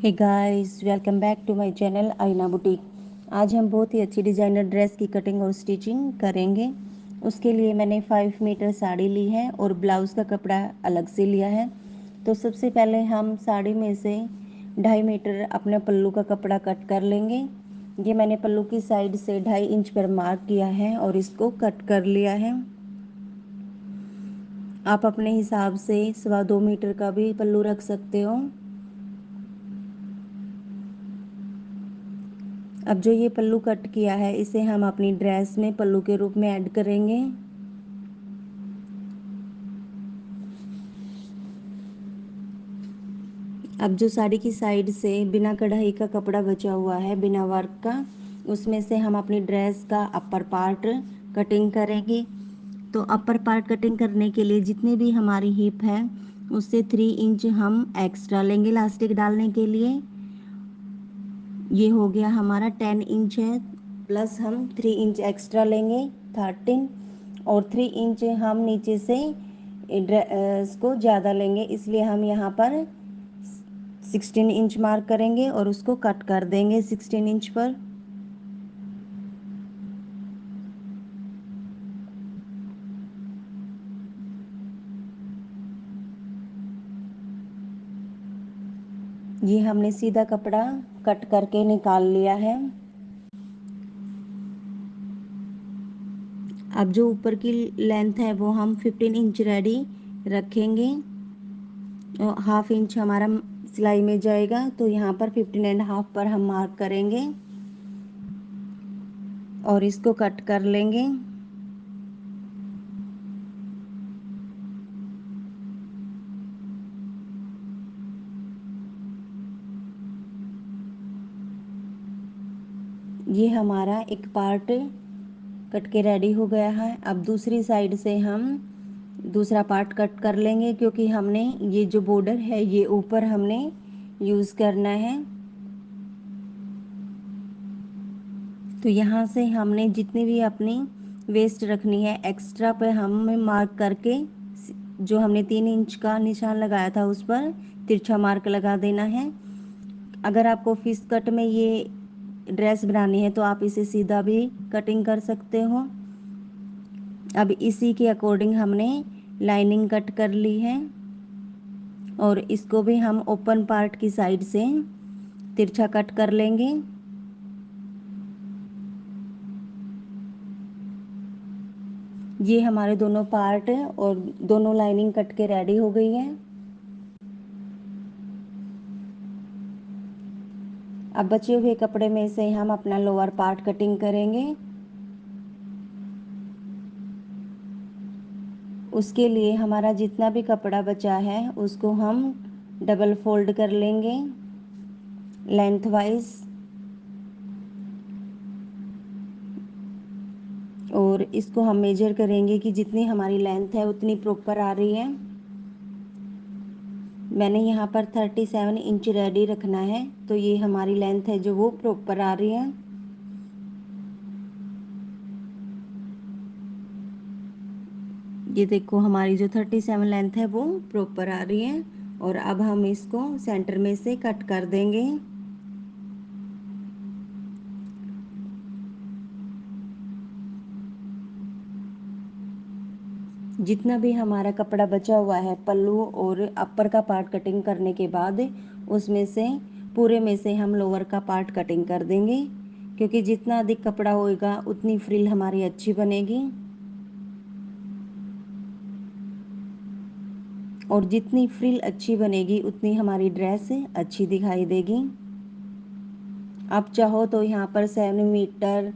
Hey guys, welcome back to my channel Aaina boutique. आज हम बहुत ही अच्छी डिज़ाइनर ड्रेस की कटिंग और स्टिचिंग करेंगे। उसके लिए मैंने 5 मीटर साड़ी ली है और ब्लाउज़ का कपड़ा अलग से लिया है। तो सबसे पहले हम साड़ी में से 2.5 मीटर अपने पल्लू का कपड़ा कट कर लेंगे। ये मैंने पल्लू की साइड से 2.5 इंच पर मार्क किया है और इसको कट कर लिया है। आप अपने हिसाब से 2.25 मीटर का भी पल्लू रख सकते हो। अब जो ये पल्लू कट किया है इसे हम अपनी ड्रेस में पल्लू के रूप में ऐड करेंगे। अब जो साड़ी की साइड से बिना कढ़ाई का कपड़ा बचा हुआ है, बिना वर्क का, उसमें से हम अपनी ड्रेस का अपर पार्ट कटिंग करेंगे। तो अपर पार्ट कटिंग करने के लिए जितनी भी हमारी हिप है उससे 3 इंच हम एक्स्ट्रा लेंगे इलास्टिक डालने के लिए। ये हो गया हमारा 10 इंच है, प्लस हम 3 इंच एक्स्ट्रा लेंगे 13, और 3 इंच हम नीचे से इसको ज़्यादा लेंगे, इसलिए हम यहाँ पर 16 इंच मार्क करेंगे और उसको कट कर देंगे 16 इंच पर। ये हमने सीधा कपड़ा कट करके निकाल लिया है। अब जो ऊपर की लेंथ है वो हम 15 इंच रेडी रखेंगे। 1/2 इंच हमारा सिलाई में जाएगा, तो यहाँ पर 15.5 पर हम मार्क करेंगे और इसको कट कर लेंगे। ये हमारा एक पार्ट कट के रेडी हो गया है। अब दूसरी साइड से हम दूसरा पार्ट कट कर लेंगे, क्योंकि हमने ये जो बॉर्डर है ये ऊपर हमने यूज़ करना है। तो यहाँ से हमने जितनी भी अपनी वेस्ट रखनी है एक्स्ट्रा पे हमें मार्क करके, जो हमने 3 इंच का निशान लगाया था उस पर तिरछा मार्क लगा देना है। अगर आपको फिश कट में ये ड्रेस बनानी है तो आप इसे सीधा भी कटिंग कर सकते हो। अब इसी के अकॉर्डिंग हमने लाइनिंग कट कर ली है और इसको भी हम ओपन पार्ट की साइड से तिरछा कट कर लेंगे। ये हमारे दोनों पार्ट और दोनों लाइनिंग कट के रेडी हो गई है। अब बचे हुए कपड़े में से हम अपना लोअर पार्ट कटिंग करेंगे। उसके लिए हमारा जितना भी कपड़ा बचा है उसको हम डबल फोल्ड कर लेंगे लेंथ वाइज, और इसको हम मेजर करेंगे कि जितनी हमारी लेंथ है उतनी प्रॉपर आ रही है। मैंने यहाँ पर 37 इंच रेडी रखना है, तो ये हमारी लेंथ है जो वो प्रॉपर आ रही है। ये देखो हमारी जो 37 लेंथ है वो प्रॉपर आ रही है। और अब हम इसको सेंटर में से कट कर देंगे। जितना भी हमारा कपड़ा बचा हुआ है पल्लू और अपर का पार्ट कटिंग करने के बाद, उसमें से पूरे में से हम लोअर का पार्ट कटिंग कर देंगे, क्योंकि जितना अधिक कपड़ा होएगा उतनी फ्रिल हमारी अच्छी बनेगी और जितनी फ्रिल अच्छी बनेगी उतनी हमारी ड्रेस अच्छी दिखाई देगी। आप चाहो तो यहाँ पर 7 मीटर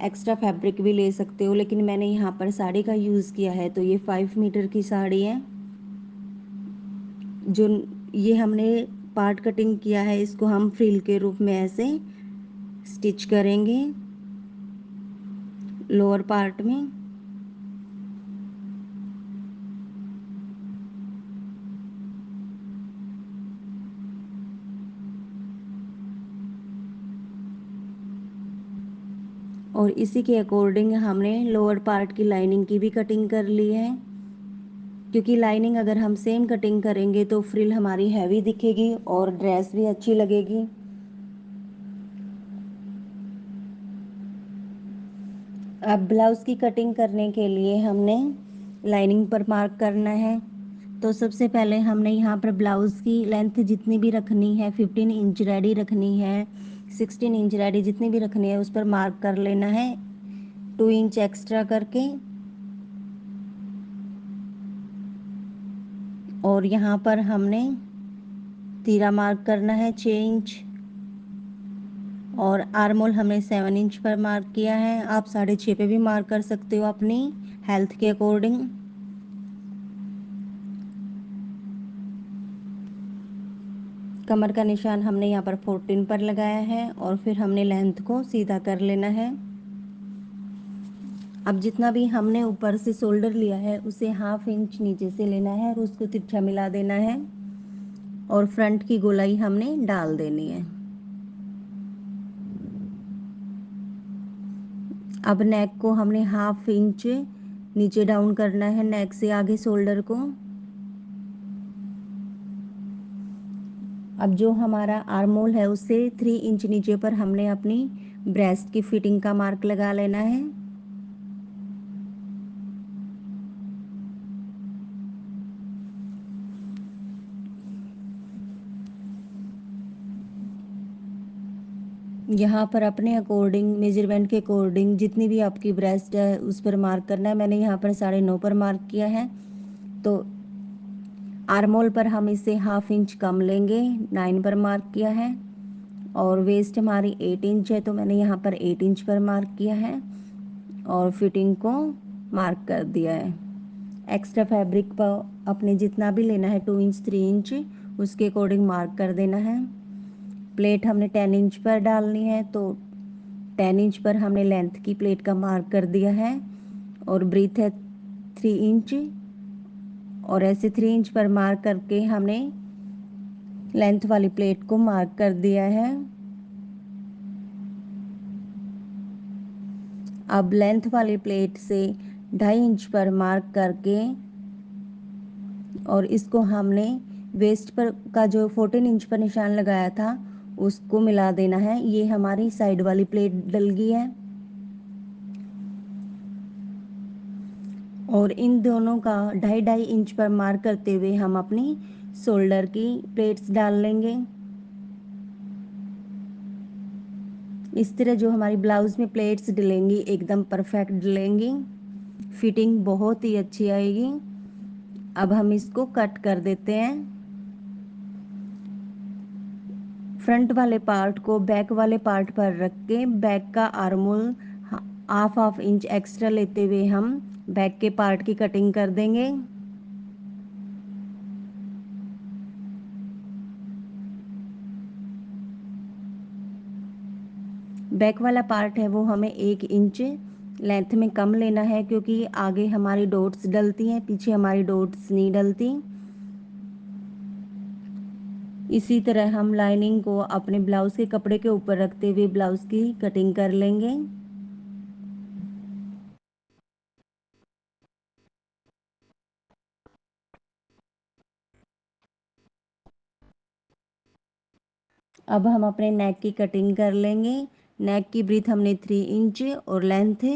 एक्स्ट्रा फैब्रिक भी ले सकते हो, लेकिन मैंने यहाँ पर साड़ी का यूज़ किया है, तो ये 5 मीटर की साड़ी है। जो ये हमने पार्ट कटिंग किया है इसको हम फ्रिल के रूप में ऐसे स्टिच करेंगे लोअर पार्ट में। और इसी के अकॉर्डिंग हमने लोअर पार्ट की लाइनिंग की भी कटिंग कर ली है। क्योंकि लाइनिंग अगर हम सेम कटिंग करेंगे तो फ्रिल हमारी हैवी दिखेगी और ड्रेस भी अच्छी लगेगी। अब ब्लाउज़ की कटिंग करने के लिए हमने लाइनिंग पर मार्क करना है। तो सबसे पहले हमने यहाँ पर ब्लाउज़ की लेंथ जितनी भी रखनी है, 15 इंच रेडी रखनी है, 16 इंच रेडी जितनी भी रखनी है उस पर मार्क कर लेना है 2 इंच एक्स्ट्रा करके। और यहाँ पर हमने तीरा मार्क करना है 6 इंच। और आर्मोल हमने 7 इंच पर मार्क किया है। आप 6.5 पे भी मार्क कर सकते हो अपनी हेल्थ के अकॉर्डिंग। कमर का निशान हमने यहाँ पर 14 पर लगाया है और फिर हमने लेंथ को सीधा कर लेना है। अब जितना भी हमने ऊपर से शोल्डर लिया है उसे 1/2 इंच नीचे से लेना है और उसको तिरछा मिला देना है और फ्रंट की गोलाई हमने डाल देनी है। अब नेक को हमने 1/2 इंच नीचे डाउन करना है, नेक से आगे शोल्डर को। अब जो हमारा आर्मोल है उससे 3 इंच नीचे पर हमने अपनी ब्रेस्ट की फिटिंग का मार्क लगा लेना है। यहाँ पर अपने अकॉर्डिंग मेजरमेंट के अकॉर्डिंग जितनी भी आपकी ब्रेस्ट है उस पर मार्क करना है। मैंने यहाँ पर 9.5 पर मार्क किया है। तो आर्मोल पर हम इसे 1/2 इंच कम लेंगे, 9 पर मार्क किया है। और वेस्ट हमारी 8 इंच है तो मैंने यहाँ पर 8 इंच पर मार्क किया है और फिटिंग को मार्क कर दिया है। एक्स्ट्रा फैब्रिक पर अपने जितना भी लेना है 2 इंच 3 इंच उसके अकॉर्डिंग मार्क कर देना है। प्लेट हमने 10 इंच पर डालनी है तो 10 इंच पर हमने लेंथ की प्लेट का मार्क कर दिया है और ब्रीथ है 3 इंच और ऐसे 3 इंच पर मार्क करके हमने लेंथ वाली प्लेट को मार्क कर दिया है। अब लेंथ वाली प्लेट से 2.5 इंच पर मार्क करके और इसको हमने वेस्ट पर का जो 14 इंच पर निशान लगाया था उसको मिला देना है। ये हमारी साइड वाली प्लेट डल गई है और इन दोनों का 2.5 इंच पर मार्क करते हुए हम अपनी शोल्डर की प्लेट्स डाल लेंगे। इस तरह जो हमारी ब्लाउज में प्लेट्स डलेंगी एकदम परफेक्ट डलेंगी, फिटिंग बहुत ही अच्छी आएगी। अब हम इसको कट कर देते हैं। फ्रंट वाले पार्ट को बैक वाले पार्ट पर रख के बैक का आर्मोल 1/2 इंच एक्स्ट्रा लेते हुए हम बैक के पार्ट की कटिंग कर देंगे। बैक वाला पार्ट है वो हमें 1 इंच लेंथ में कम लेना है क्योंकि आगे हमारी डॉट्स डलती हैं, पीछे हमारी डॉट्स नहीं डलती। इसी तरह हम लाइनिंग को अपने ब्लाउज के कपड़े के ऊपर रखते हुए ब्लाउज की कटिंग कर लेंगे। अब हम अपने नेक की कटिंग कर लेंगे। नेक की ब्रीथ हमने 3 इंच और लेंथ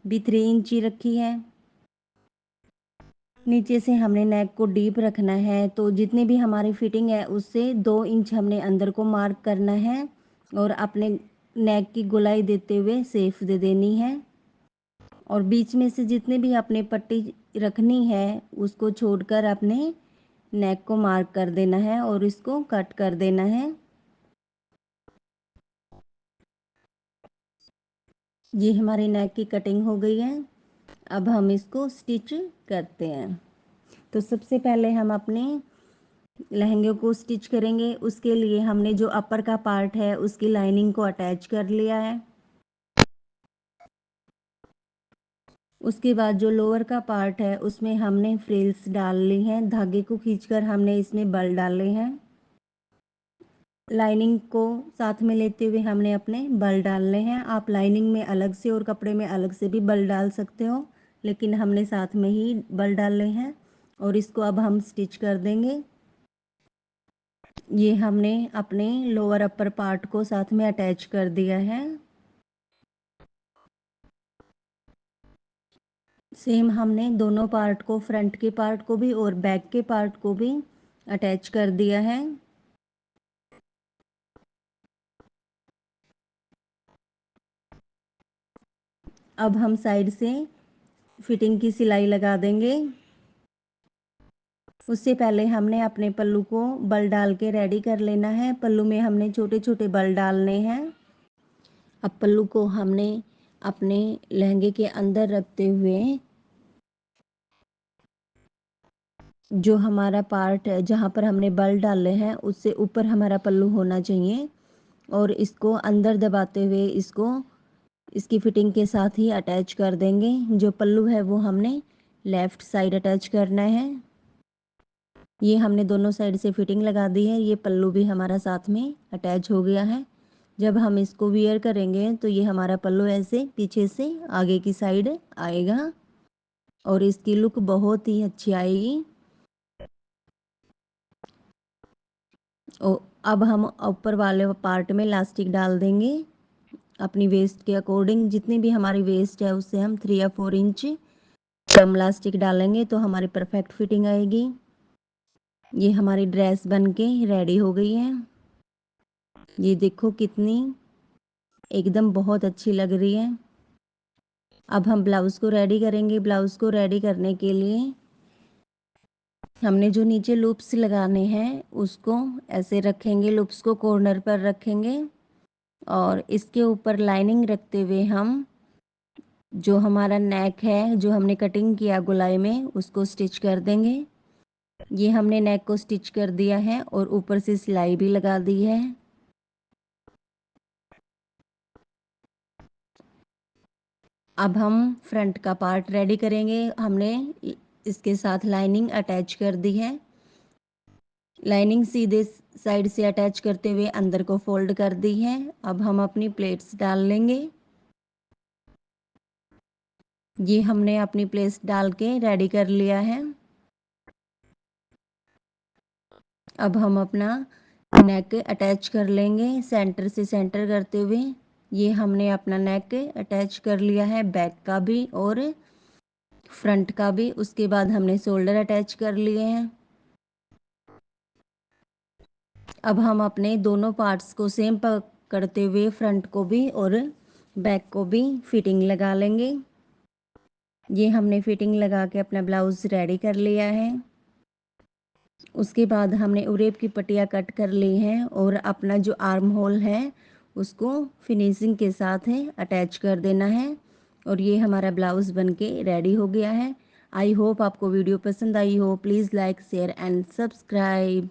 भी 3 इंच ही रखी है। नीचे से हमने नेक को डीप रखना है तो जितनी भी हमारी फिटिंग है उससे 2 इंच हमने अंदर को मार्क करना है और अपने नेक की गोलाई देते हुए शेप दे देनी है। और बीच में से जितने भी अपने पट्टी रखनी है उसको छोड़कर अपने नेक को मार्क कर देना है और इसको कट कर देना है। ये हमारी नेक की कटिंग हो गई है। अब हम इसको स्टिच करते हैं। तो सबसे पहले हम अपने लहंगे को स्टिच करेंगे। उसके लिए हमने जो अपर का पार्ट है उसकी लाइनिंग को अटैच कर लिया है। उसके बाद जो लोअर का पार्ट है उसमें हमने फ्रिल्स डाल ली हैं। धागे को खींचकर हमने इसमें बल डाले हैं। लाइनिंग को साथ में लेते हुए हमने अपने बल डालने हैं। आप लाइनिंग में अलग से और कपड़े में अलग से भी बल डाल सकते हो लेकिन हमने साथ में ही बल डाले हैं और इसको अब हम स्टिच कर देंगे। ये हमने अपने लोअर अपर पार्ट को साथ में अटैच कर दिया है। सेम हमने दोनों पार्ट को, फ्रंट के पार्ट को भी और बैक के पार्ट को भी अटैच कर दिया है। अब हम साइड से फिटिंग की सिलाई लगा देंगे। उससे पहले हमने अपने पल्लू को बल डाल के रेडी कर लेना है। पल्लू में हमने छोटे छोटे बल डालने हैं। अब पल्लू को हमने अपने लहंगे के अंदर रखते हुए जो हमारा पार्ट है जहाँ पर हमने बल डाले हैं उससे ऊपर हमारा पल्लू होना चाहिए, और इसको अंदर दबाते हुए इसको इसकी फिटिंग के साथ ही अटैच कर देंगे। जो पल्लू है वो हमने लेफ़्ट साइड अटैच करना है। ये हमने दोनों साइड से फिटिंग लगा दी है। ये पल्लू भी हमारा साथ में अटैच हो गया है। जब हम इसको वियर करेंगे तो ये हमारा पल्लू ऐसे पीछे से आगे की साइड आएगा और इसकी लुक बहुत ही अच्छी आएगी। और अब हम ऊपर वाले पार्ट में इलास्टिक डाल देंगे अपनी वेस्ट के अकॉर्डिंग। जितनी भी हमारी वेस्ट है उससे हम 3 या 4 इंच कम इलास्टिक डालेंगे तो हमारी परफेक्ट फिटिंग आएगी। ये हमारी ड्रेस बनके रेडी हो गई है। ये देखो कितनी एकदम बहुत अच्छी लग रही है। अब हम ब्लाउज़ को रेडी करेंगे। ब्लाउज़ को रेडी करने के लिए हमने जो नीचे लूप्स लगाने हैं उसको ऐसे रखेंगे, लूप्स को कॉर्नर पर रखेंगे और इसके ऊपर लाइनिंग रखते हुए हम जो हमारा नेक है जो हमने कटिंग किया गोलाई में उसको स्टिच कर देंगे। ये हमने नेक को स्टिच कर दिया है और ऊपर से सिलाई भी लगा दी है। अब हम फ्रंट का पार्ट रेडी करेंगे। हमने इसके साथ लाइनिंग अटैच कर दी है। लाइनिंग सीधे साइड से अटैच करते हुए अंदर को फोल्ड कर दी है। अब हम अपनी प्लेट्स डाल लेंगे। ये हमने अपनी प्लेट्स डाल के रेडी कर लिया है। अब हम अपना नेक अटैच कर लेंगे सेंटर से सेंटर करते हुए। ये हमने अपना नेक अटैच कर लिया है, बैक का भी और फ्रंट का भी। उसके बाद हमने शोल्डर अटैच कर लिए हैं। अब हम अपने दोनों पार्ट्स को सेम करते हुए फ्रंट को भी और बैक को भी फिटिंग लगा लेंगे। ये हमने फिटिंग लगा के अपना ब्लाउज़ रेडी कर लिया है। उसके बाद हमने उरेब की पट्टियाँ कट कर ली हैं और अपना जो आर्म होल है उसको फिनिशिंग के साथ है अटैच कर देना है। और ये हमारा ब्लाउज़ बनके रेडी हो गया है। आई होप आपको वीडियो पसंद आई हो। Please like share and subscribe.